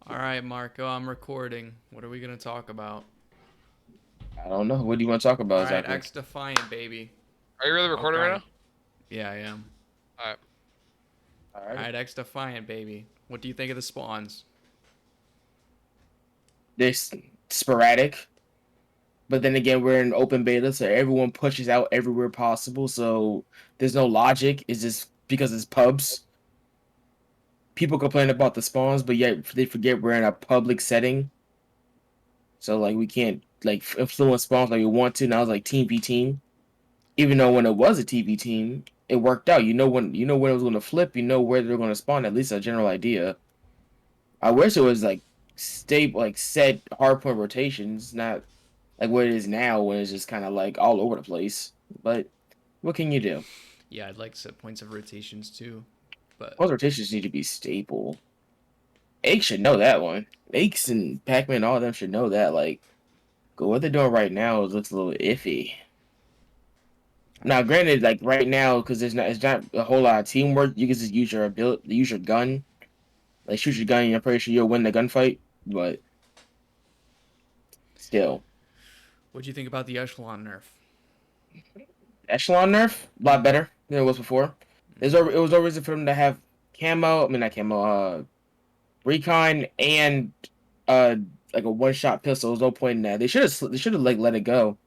All right, Marco, I'm recording. What are we going to talk about? I don't know. What do you want to talk All about right, exactly? Xdefiant, baby. Are you really recording right Okay. now? Yeah, I am. Alright. All All right. right, Xdefiant, baby. What do you think of the spawns? This sporadic, but then again, we're in open beta, so everyone pushes out everywhere possible. So there's no logic. It's just because it's pubs. People complain about the spawns, but yet they forget we're in a public setting. So like we can't like influence spawns like we want to. Now it's like team v team. Even though when it was a TV team, it worked out. You know when it was going to flip. You know where they're going to spawn. At least a general idea. I wish it was like stable, like set hardpoint rotations, not like what it is now when it's just kind of like all over the place. But what can you do? Yeah, I'd like set points of rotations too, but Most rotations need to be stable. Aches should know that one. Aches and Pac-Man, all of them should know that. Like, what they're doing right now looks a little iffy. all Now, right. granted, like right now, because it's not a whole lot of teamwork. You can just use your ability, use your gun, like shoot your gun, and I'm pretty sure you'll win the gunfight. But still, What do you think about the Echelon nerf? Echelon nerf a lot Mm-hmm. better than it was before. Mm-hmm. It was no reason for them to have camo. I mean, not camo. Recon and uh like a one shot pistol. There's no point in that. They should have like let it go.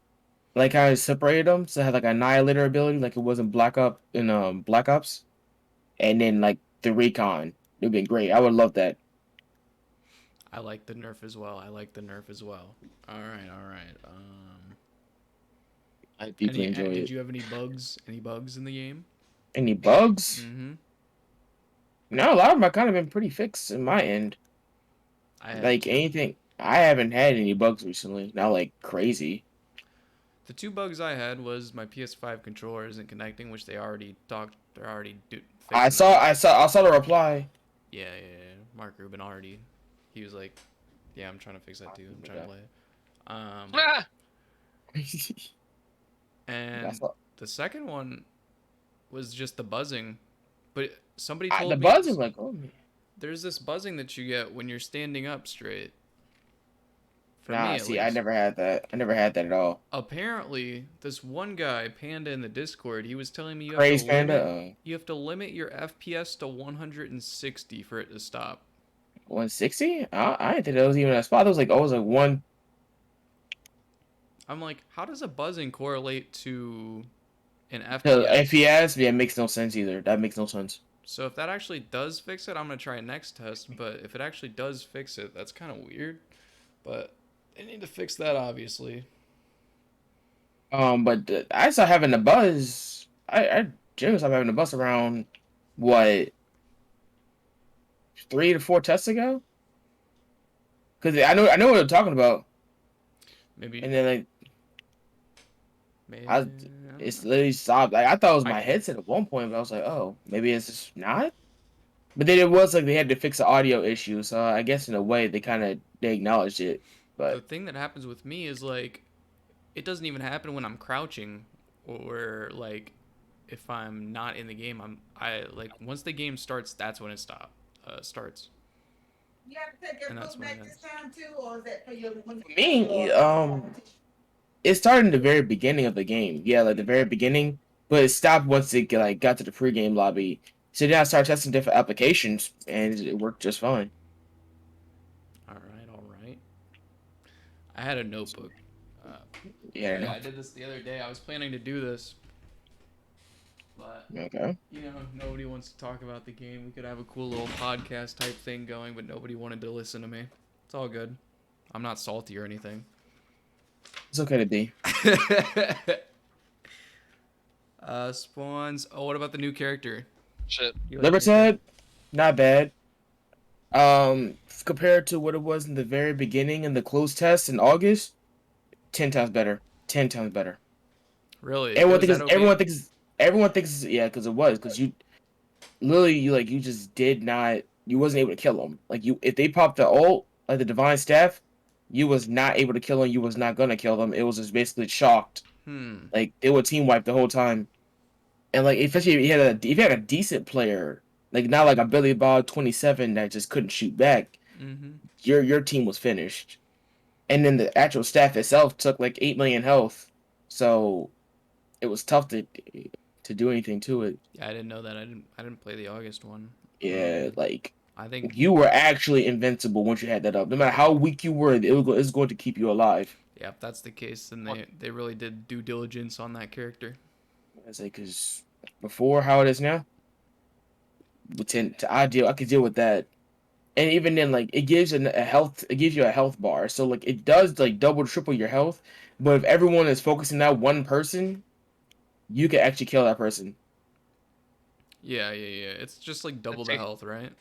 Like how I separated them, so it had like annihilator ability, like it was in Black Ops, and then like the recon. It would been great. I would love that. I like the nerf as well. I like the nerf as well. All right, all right. I deeply enjoy Did it. you have any bugs? Any bugs in the game? Any bugs? Mm-hmm. No, a lot of them have kind of been pretty fixed in my end. I had Like two. anything, I haven't had any bugs recently. Not like crazy. The two bugs I had was my PS5 controller isn't connecting, which they already talked. They're already fixing that. I saw the reply. Yeah, yeah, yeah. Mark Rubin already. He was like, "Yeah, I'm trying to fix that too. I'm trying to play it." Ah! That's And all. the second one was just the buzzing. But somebody told The me buzz is like, oh man. there's this buzzing that you get when you're standing up straight. For me, Nah, at see, I least. never had that. I never had that at all. Apparently, this one guy, Panda in the Discord, he was telling me Praise Panda, you have to limit your FPS to 160 for it to stop. 160? I didn't think that was even a spot. That was like, oh, it was like one. I'm like, how does a buzzing correlate to an FPS? FPS, yeah, it makes no sense either. That makes no sense. So if that actually does fix it, I'm gonna try it next test. But if it actually does fix it, that's kind of weird. But they need to fix that, obviously. But I started having the buzz. I generally started having the buzz around what 3 to 4 tests ago. Because I know what they're talking about. Maybe, And then like maybe I, I don't it's know. literally stopped. Like I thought it was I my headset at one point, but I was like, oh, maybe it's just not. But then it was like they had to fix the audio issue, so I guess in a way they acknowledged it. the But thing that happens with me is like it doesn't even happen when I'm crouching or like if I'm not in the game. I like once the game starts, that's when it starts, You have to take your and that's food when it back this ends. time too, or is that for your when you for play me, your it started in the very beginning of the game. Yeah, like the very beginning, but it stopped once it like got to the pregame lobby. So then I started testing different applications, and it worked just fine. All right, all right. I had a notebook. Uh, Yeah, I know. I did this the other day. I was planning to do this, but Okay. nobody wants to talk about the game. We could have a cool little podcast type thing going, but nobody wanted to listen to me. It's all good. I'm not salty or anything. It's okay to be. Spawns. Oh, what about the new character? Shit. You like the new character? Libertad, not bad. Compared to what it was in the very beginning in the closed test in August, 10 times better. 10 times better. Really? It was that OP? Everyone thinks yeah, because it was because you literally you just did not you wasn't able to kill them. Like you if they popped the ult like the divine staff, you was not able to kill them. You was not gonna kill them. It was just basically shocked. Hmm. Like they would team wipe the whole time. And like especially if you had a decent player, like not like a Billy Bob 27 that just couldn't shoot back. Mm-hmm. your team was finished. And then the actual staff itself took like 8 million health, so it was tough to do anything to it. Yeah, I didn't know that. I didn't play the August one. Yeah, like I think you were actually invincible once you had that up. No matter how weak you were, it's going to keep you alive. yeah, if that's the case, then they really did due diligence on that character. I say because before how it is now, I could deal with that. And even then, like it gives it gives you a health bar. So like it does like double, triple your health. But if everyone is focusing on one person, you can actually kill that person. Yeah. It's just like double Let's the see. health, right?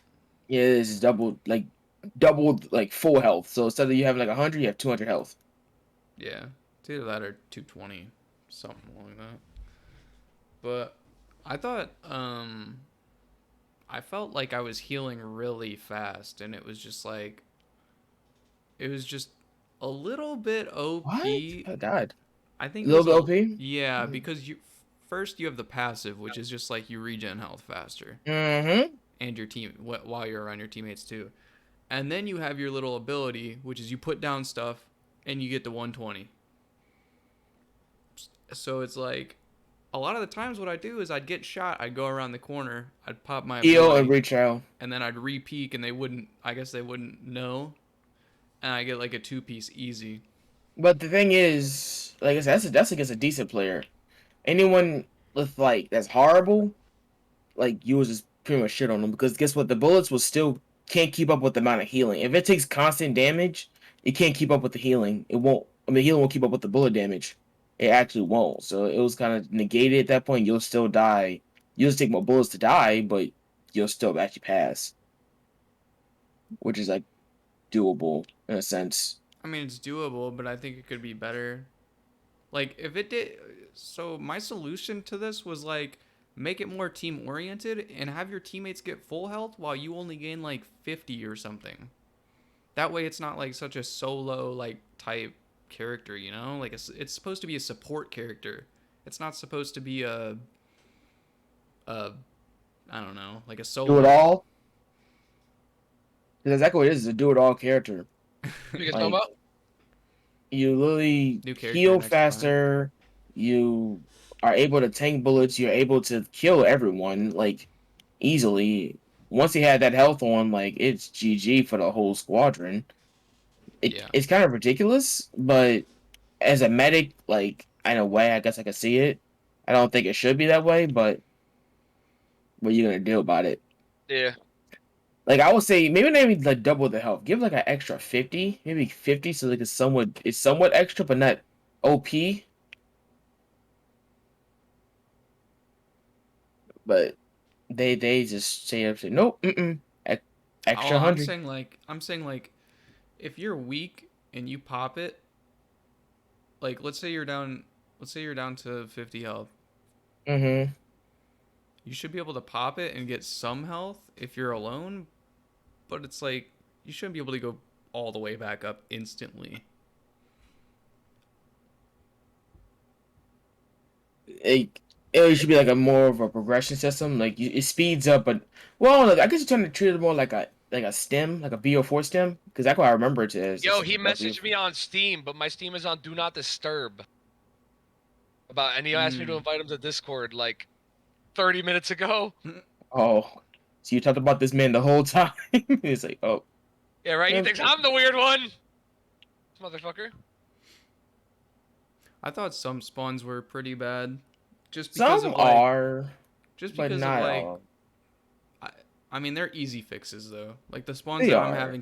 Yeah, it's doubled like full health. So instead of you having like 100, you have 200 health. Yeah, it's either that or 220, something like that. But I thought I felt like I was healing really fast, and it was just a little bit What? OP. Oh God. I think A it little was bit a OP. yeah, because first you have the passive, which is just like you regen health faster, Mm-hmm. and your team while you're around your teammates too. And then you have your little ability, which is you put down stuff and you get to 120. So it's like a lot of the times what I do is I'd get shot, I'd go around the corner, I'd pop my Heal and ability, reach out. and then I'd re-peek and I guess they wouldn't know, and I get like a two-piece easy. But the thing is, like I said, that's against a decent player. Anyone with like that's horrible, like you was just pretty much shit on them because guess what? The bullets will still can't keep up with the amount of healing. If it takes constant damage, it can't keep up with the healing. It won't. I mean, the healing won't keep up with the bullet damage. It actually won't. So it was kind of negated at that point. You'll still die. You'll just take more bullets to die, but you'll still actually pass, which is like doable in a sense. I mean, it's doable, but I think it could be better. Like if it did, so my solution to this was like make it more team oriented and have your teammates get full health while you only gain like 50 or something. That way it's not like such a solo like type character, you know? Like it's supposed to be a support character. It's not supposed to be a I don't know, like a Do it solo. all. Because exactly what it is a do it all character. Who you guys talking Like about? you literally New character heal in Xdefiant. faster. You are able to tank bullets. You're able to kill everyone like easily. Once he had that health on, like it's GG for the whole squadron. Yeah. It's kind of ridiculous, but as a medic, like in a way, I guess I could see it. I don't think it should be that way, but what are you gonna do about it? Yeah. Like I would say, maybe not even like double the health. Give like an extra 50, maybe 50, so like it's somewhat extra, but not OP. But they just say up say nope, Oh, extra 100. I'm saying like if you're weak and you pop it, like let's say you're down to 50 health. Mm-hmm. You should be able to pop it and get some health if you're alone, but it's like you shouldn't be able to go all the way back up instantly. It should be like a more of a progression system. Like it speeds up, but well, look, I guess you're trying to treat it more like a stem, like a BO4 stem, because that's what I remember it as. Yo, It's he like a messaged BO4. me on Steam, but my Steam is on Do Not Disturb. And he asked me to Mm. invite him to Discord like 30 minutes ago. Oh, so you talked about this man the whole time. It's like, oh, Yeah, right? He thinks I'm the weird one. This motherfucker. I thought some spawns were pretty bad, just because some of like are, just but because of not like all. I, I mean they're easy fixes though. Like the spawns They that I'm are. having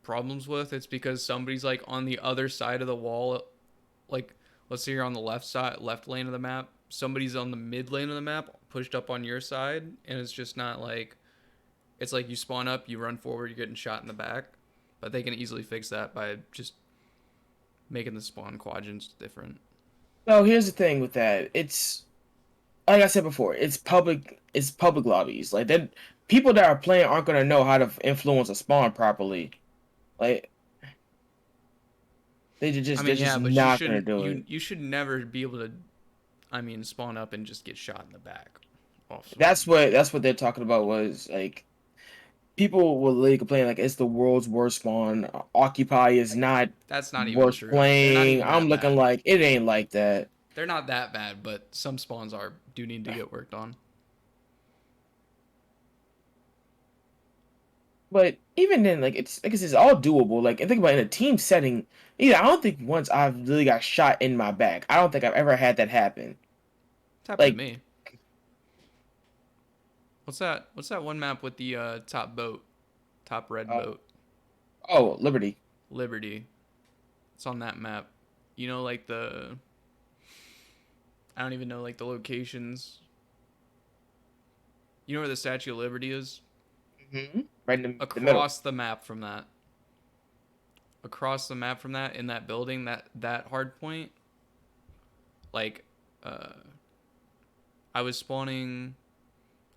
problems with, it's because somebody's like on the other side of the wall. Like let's say you're on the left lane of the map. Somebody's on the mid lane of the map, pushed up on your side, and it's just not like it's like you spawn up, you run forward, you're getting shot in the back. But they can easily fix that by just making the spawn quadrants different. No, here's the thing with that. It's like I said before. It's public. It's public lobbies. Like that, people that are playing aren't gonna know how to influence a spawn properly. Like I they're mean, just yeah, but you not gonna shouldn't do it. you should never be able to I mean, spawn up and just get shot in the back off spawn. That's what they're talking about was like people will literally complain like it's the world's worst spawn. Occupy is not That's not even worth true. They're not playing. even I'm that looking bad. like it ain't like that. They're not that bad, but some spawns do need to get worked on. But even then, like it's like it's all doable. Like and think about it, in a team setting. Yeah, I don't think once I've really got shot in my back. I don't think I've ever had that happen. It's happened to Like me. What's that? What's that one map with the top boat, top red uh, boat? oh, Liberty. Liberty. It's on that map. You know, like I don't even know like the locations. You know where the Statue of Liberty is? Right in the middle. Across the map from that. Across the map from that, in that building, that hard point. Like, uh, I was spawning.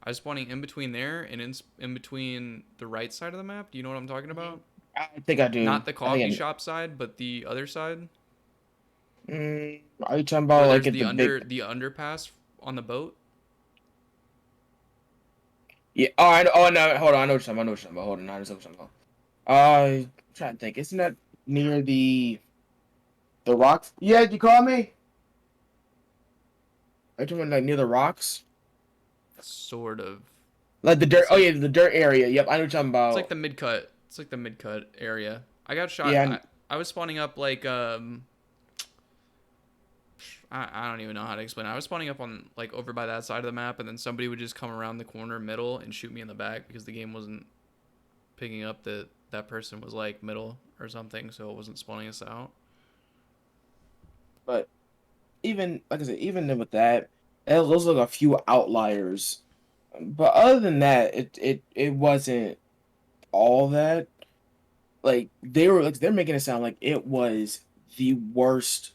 I was spawning in between there and in between the right side of the map. Do you know what I'm talking about? I think I do. Not the I coffee think shop side, but the other side are you talking where about like there's at the big? the underpass on the boat. Yeah. Oh, I know. Oh no. Hold on. I know what you're talking about. I know what you're talking about. Hold on. I know what you're talking about. I'm trying to think. Isn't that near the rocks? Yeah. Did you call me? Are you talking about like near the rocks? Sort of. Like the dirt. It's Oh like yeah, the dirt area. Yep. I know what you're talking it's like about. the mid cut. It's like the mid cut area. I got shot. Yeah. I was spawning up like I don't even know how to explain it. I was spawning up on like over by that side of the map, and then somebody would just come around the corner middle and shoot me in the back because the game wasn't picking up that that person was like middle or something, so it wasn't spawning us out. But even like I said, even then with that, those are like a few outliers. But other than that, it wasn't all that. Like they're making it sound like it was the worst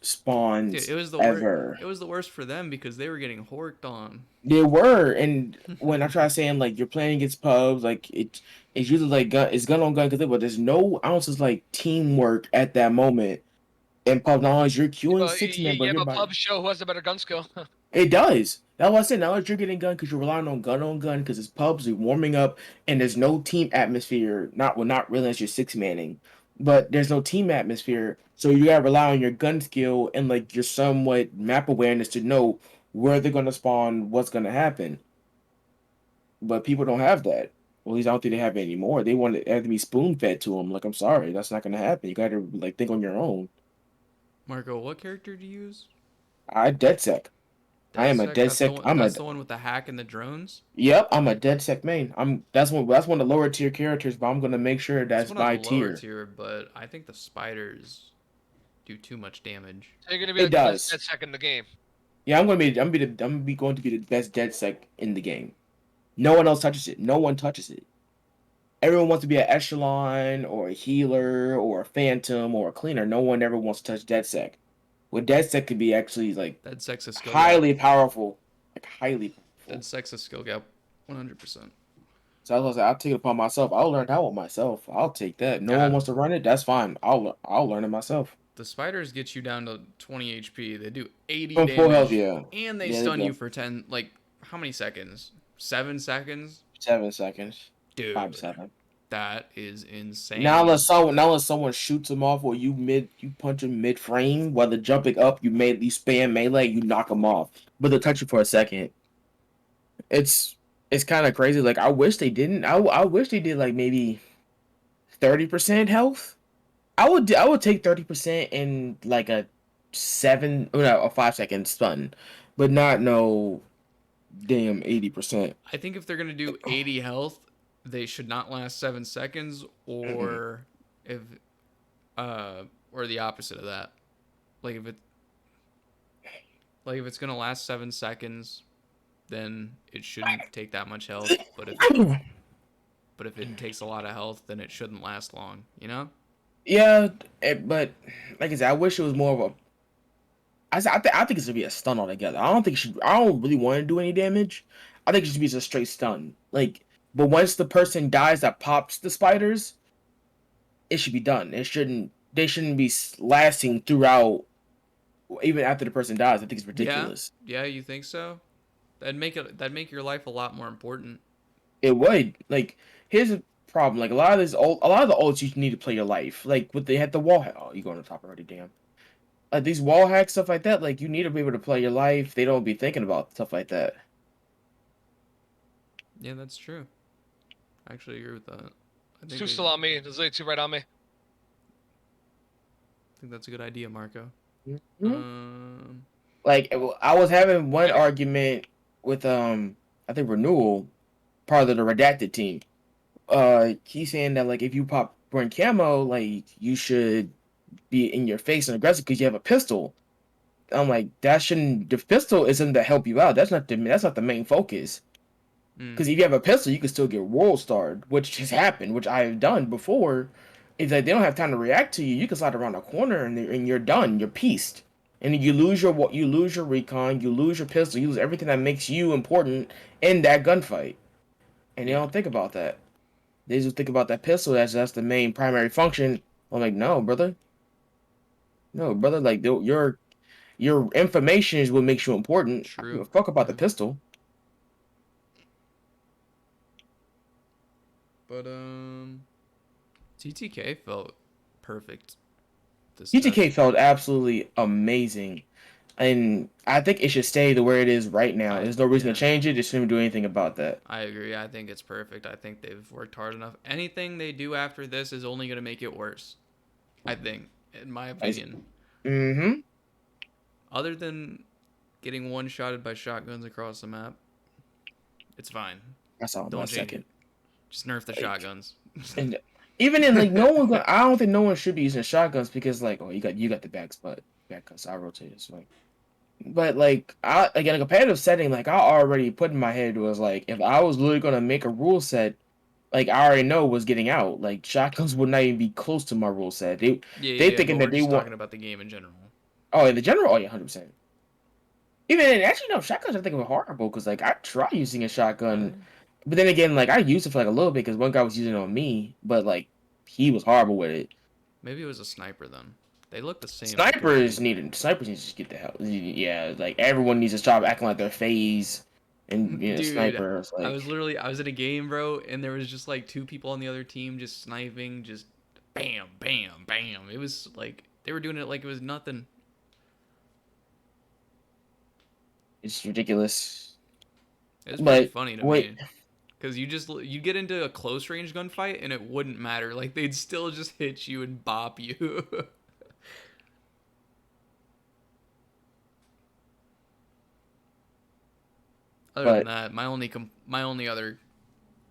Dude, spawns it was the worst. ever. It was the worst for them because they were getting horked on. They were, and when I try saying like you're playing against pubs, like it's usually like gun on gun because but there's no ounces like teamwork at that moment. And pub knowledge, you're Yeah, queuing but six man, but yeah, you're but by pubs show who has the better gun skill. it does. That's what I said. Now that you're getting gun because you're relying on gun because it's pubs, you're warming up, and there's no team atmosphere. Not really unless you're six manning, but there's no team atmosphere. So you gotta rely on your gun skill and like your somewhat map awareness to know where they're gonna spawn, what's gonna happen. But people don't have that. Well, at least I don't think they have it anymore. They want it to be spoon fed to them. Like I'm sorry, that's not gonna happen. You gotta like think on your own. Marco, what character do you use? I dead sec. I am a DedSec. dead That's the sec. one. I'm a That's the one with the hack and the drones. Yep, I'm a dead sec main. That's one of the lower tier characters, but I'm gonna make sure It's that's one of the my lower tier. tier, but I think the spiders do too much damage. So you're gonna be It like the best does. dead second in the game. Yeah, I'm going to be the best dead sec in the game. No one else touches it. No one touches it. Everyone wants to be an echelon or a healer or a phantom or a cleaner. No one ever wants to touch dead sec. Well, dead sec could be actually like DedSec's a skill gap. highly powerful, like highly powerful. DedSec's a skill gap, 100%. So I was like, I'll take it upon myself. I'll learn that one myself. I'll take that. No one Yeah, wants to run it. That's fine. I'll learn it myself. the spiders get you down to 20 HP. They do 80 From full health, damage, yeah. and they Yeah, they stun you do. for 10. Like how many seconds? 7 seconds, 7 seconds. dude. 5 7. That is Now insane. unless someone shoots them off or you punch them mid frame, while they're jumping up, you spam melee, you knock them off. But they'll touch you for a second. It's it's kind of crazy. Like I wish they didn't. I wish they did like maybe 30% health. I would take 30% in like a a 5 second stun, but not no damn 80%. I think if they're gonna do 80 health, they should not last 7 seconds, Mm-mm. if or the opposite of that. Like if it's gonna last 7 seconds, then it shouldn't take that much health. But if it takes a lot of health, then it shouldn't last long. You know? Yeah, but like I said, I wish it was more of a. I think it should be a stun altogether. I don't think it should. I don't really want to do any damage. I think it should be just a straight stun. Like, but once the person dies that pops the spiders, it should be done. It shouldn't. They shouldn't be lasting throughout, even after the person dies. I think it's Yeah. ridiculous. Yeah, you think so? That'd make your life a lot more important. It would like here's a problem. Like a lot of the ults you need to play your life. Like what they had the wall hack. Oh, you going to the top already? Damn. Like these wall hacks stuff like that. Like you need to be able to play your life. They don't be thinking about stuff like that. Yeah, that's true. I actually agree with that. I There's two still on me. There's literally two right on me. think that's a good idea, Marco. Mm-hmm. Like I was having one argument with I think Renewal, part of the redacted team. He's saying that like if you pop burn camo, like you should be in your face and aggressive because you have a pistol. I'm like that shouldn't. The pistol isn't to help you out. That's not the main focus. Because if you have a pistol, you can still get world starred, which has happened, which I have done before. Is that they don't have time to react to you. You can slide around a corner and you're done. You're pieced, and you lose your recon, you lose your pistol, you lose everything that makes you important in that gunfight. And they don't think about that. They just think about that pistol. That's the main primary function. I'm like, no, brother. No, brother. Like your information is what makes you important. I don't give True. a fuck about the Yeah. pistol. But TTK felt perfect this TTK test. felt absolutely amazing. And I think it should stay the where it is right now. There's no reason to change it. They shouldn't do anything about that. I agree. I think it's perfect. I think they've worked hard enough. Anything they do after this is only going to make it worse. I think, in my opinion. Mm-hmm. Other than getting one-shotted by shotguns across the map, it's fine. I saw Don't one change second. it. Just nerf the shotguns. And even in like no one, I don't think no one should be using shotguns because like, oh, you got the back, I rotate this way. But like, in a competitive setting, like I already put in my head was like, if I was literally gonna make a rule set, like I already know was getting out. Like shotguns would not even be close to my rule set. They Yeah, thinking but we're that they just want. talking about the game in general. Oh, in the general, oh yeah, 100%. Even actually, no, shotguns I think were horrible because like I tried using a shotgun, but then again, like I used it for like a little bit because one guy was using it on me, but like he was horrible with it. Maybe it was a sniper then. They look the same. Snipers need to just get the hell. Yeah, like everyone needs to stop acting like they're phase and Dude, snipers. I Like was in a game, bro, and there was just like two people on the other team just sniping, just bam, bam, bam. It was like they were doing it like it was nothing. it's ridiculous. It was pretty But funny to wait, me. Cause you get into a close range gunfight and it wouldn't matter. Like they'd still just hit you and bop you. Other than but that, my only other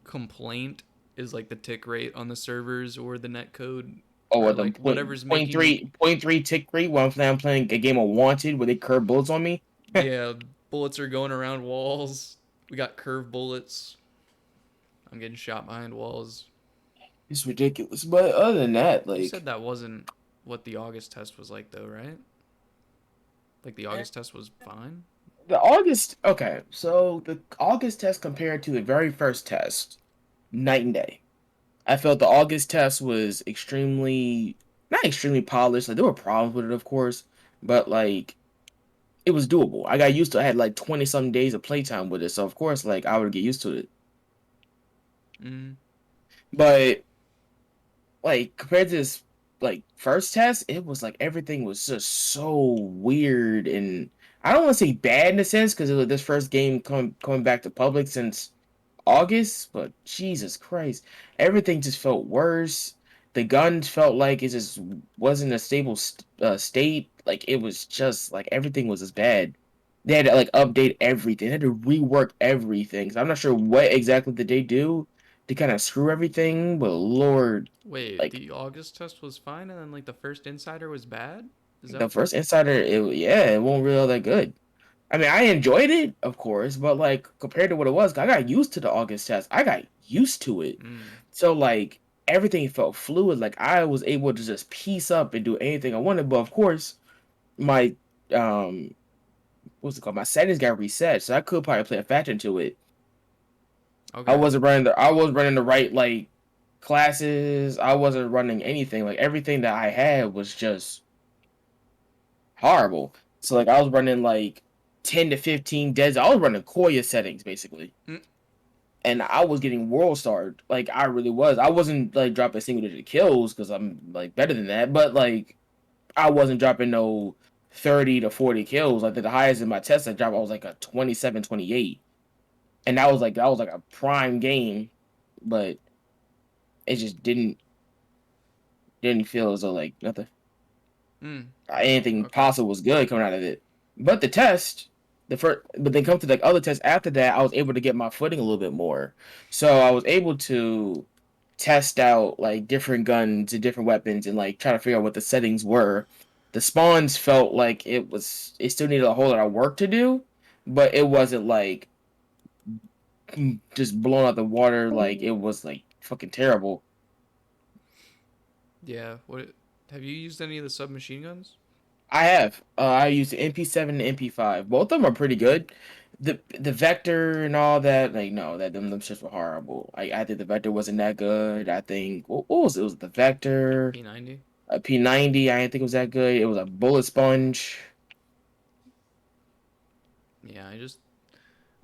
complaint is like the tick rate on the servers or the net code oh, or what the like whatever's point making you. three point three tick rate while I'm playing a game of Wanted where they curve bullets on me. Yeah, bullets are going around walls. We got curved bullets. I'm getting shot behind walls. It's ridiculous. But other than that, You like said that wasn't what the August test was like, though, right? Like the August test was fine. the August. Okay, so the August test compared to the very first test, night and day. I felt the August test was not extremely polished. Like there were problems with it, of course, but like it was doable. I got used to. I had like 20 some days of playtime with it, so of course, like I would get used to it. Mm. But like compared to this like first test, it was like everything was just so weird, and I don't want to say bad in a sense because it was this first game coming back to public since August, but Jesus Christ, everything just felt worse. The guns felt like it just wasn't a stable state. Like it was just like everything was just bad. They had to like update everything. They had to rework everything. So I'm not sure what exactly did they do to kind of screw everything, but Lord, Wait, like the August test was fine, and then like the first Insider was bad. Is that the what the? first Insider, it won't really all that good. I mean, I enjoyed it, of course, but like compared to what it was, I got used to the August test. I got used to it. Mm. So like everything felt fluid. Like I was able to just piece up and do anything I wanted. But of course, my what's it called? My settings got reset, so I could probably play a factor into it. Okay. I was running the right like classes. I wasn't running anything. Like everything that I had was just horrible. So like I was running like 10 to 15 deads. I was running Koya settings basically. Mm. and I was getting world starred. Like I really was. I wasn't like dropping single digit kills because I'm like better than that, but like I wasn't dropping no 30 to 40 kills. Like the highest in my test I dropped, I was like a 27, 28. And that was like a prime game, but it just didn't feel as though like nothing Oh, anything okay. possible was good coming out of it. But the test, the first, but then come to like other tests after that, I was able to get my footing a little bit more. So I was able to test out like different guns and different weapons and like try to figure out what the settings were. The spawns felt like it still needed a whole lot of work to do, but it wasn't like just blown out the water like it was like fucking terrible. Yeah. What have you used any of the submachine guns? I have. I used the MP7 and MP5. Both of them are pretty good. The Vector and all that, like no, that them shits were horrible. I think the Vector wasn't that good. I think what was it? It was the Vector, P90. a P90. I didn't think it was that good. It was a bullet sponge. Yeah,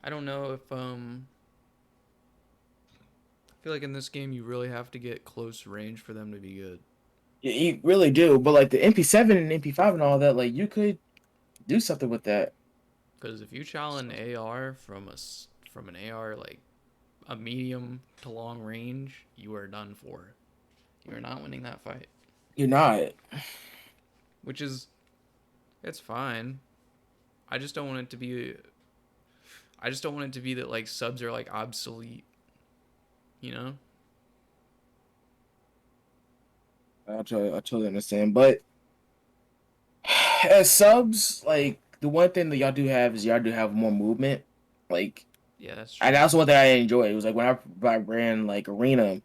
I don't know if I feel like in this game you really have to get close range for them to be good. You really do. But like the MP7 and MP5 and all that, like you could do something with that. Because if you challenge an AR from an AR like a medium to long range, you are done for. You are not winning that fight. You're not. Which is, it's fine. I just don't want it to be. I just don't want it to be that like subs are like obsolete. You know. I totally understand. But as subs, like the one thing that y'all do have is y'all do have more movement. Like, Yeah, that's and true. that's one thing I enjoy. It was like when I ran like arena,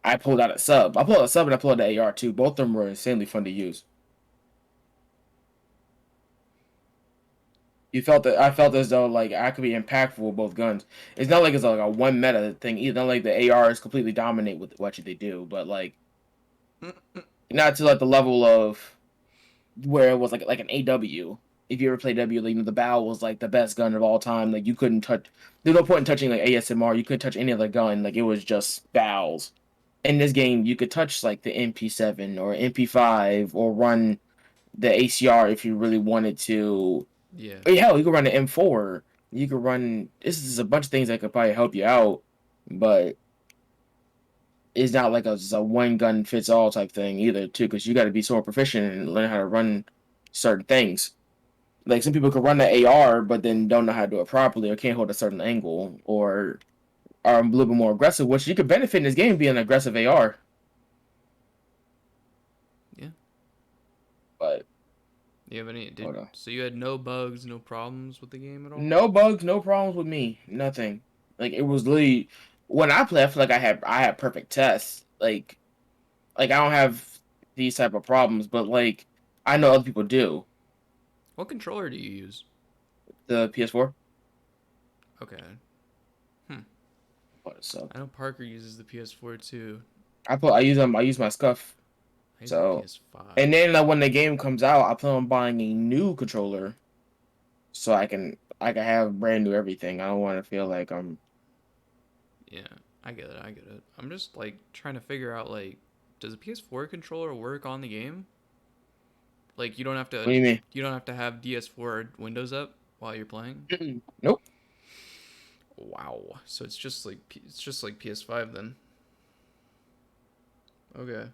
I pulled out a sub. I pulled out a sub and I pulled out the AR too. Both of them were insanely fun to use. You felt that I felt as though like I could be impactful with both guns. It's not like it's like a one meta thing either. Not like the AR is completely dominate with what they do, but like not to like the level of where it was like an AW. If you ever played W, like, the bow was like the best gun of all time. Like you couldn't touch. There's no point in touching like ASMR. You couldn't touch any other gun. Like it was just bows. In this game, you could touch like the MP7 or MP5 or run the ACR if you really wanted to. Yeah. Or hell, you could run the M4. You could run. This is a bunch of things that could probably help you out, but it's not like just a one gun fits all type thing either, too. Because you got to be so proficient and learn how to run certain things. Like some people can run the AR, but then don't know how to do it properly, or can't hold a certain angle, or are a little bit more aggressive. Which you could benefit in this game being an aggressive AR. Yeah. But Do you have any? hold on. So you had no bugs, no problems with the game at all? No bugs, no problems with me. Nothing. Like it was literally when I play, I feel like I had perfect tests. Like I don't have these type of problems, but like I know other people do. What controller do you use? The PS4. Okay. What so I know Parker uses the PS4 too. I use them. I use my scuff. I use the So PS5. and then like when the game comes out, I plan on buying a new controller so I can have brand new everything. I don't want to feel like I'm. Yeah, I get it. I get it. I'm just like trying to figure out like, does a PS4 controller work on the game? Like What do you mean? you don't have to have DS4 Windows up while you're playing. Nope. Wow. So it's just like PS5 then. Okay.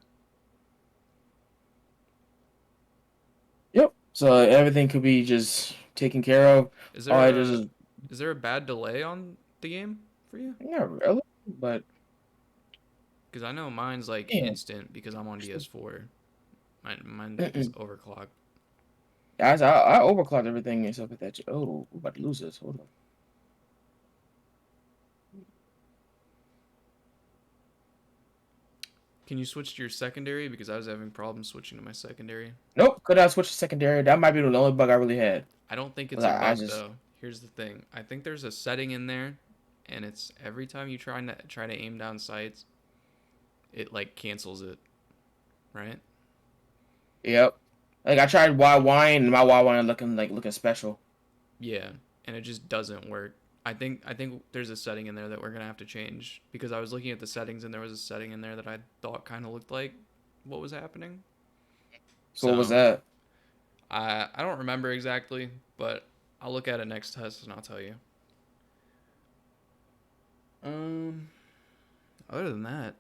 Yep. So everything could be just taken care of. Is All there I just is there a bad delay on the game for you? not really, but Because I know mine's like yeah. instant because I'm on DS4. Mine is Mm-mm. overclocked. Guys, I overclocked everything and stuff like that. Oh, we're about to lose this. Hold on. Can you switch to your secondary? Because I was having problems switching to my secondary. Nope, could I switch to secondary? That might be the only bug I really had. I don't think it's 'Cause a I bug just though. Here's the thing. I think there's a setting in there, and it's every time you try to aim down sights, it like cancels it, right? yep. Like I tried Y wine and my Y wine looking special. Yeah, and it just doesn't work. I think there's a setting in there that we're gonna have to change because I was looking at the settings and there was a setting in there that I thought kind of looked like what was happening. So what was So that? I don't remember exactly, but I'll look at it next test and I'll tell you. Um, Other than that,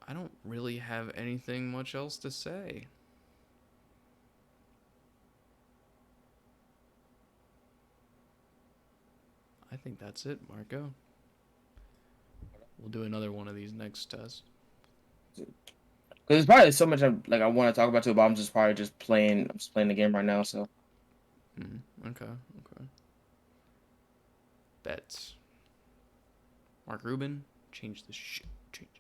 I don't really have anything much else to say. I think that's it, Marco. We'll do another one of these next tests. Because there's probably so much I want to talk about too, but I'm just probably just playing. I'm just playing the game right now. So Okay, okay. Bets. Mark Rubin, change the shit. Change.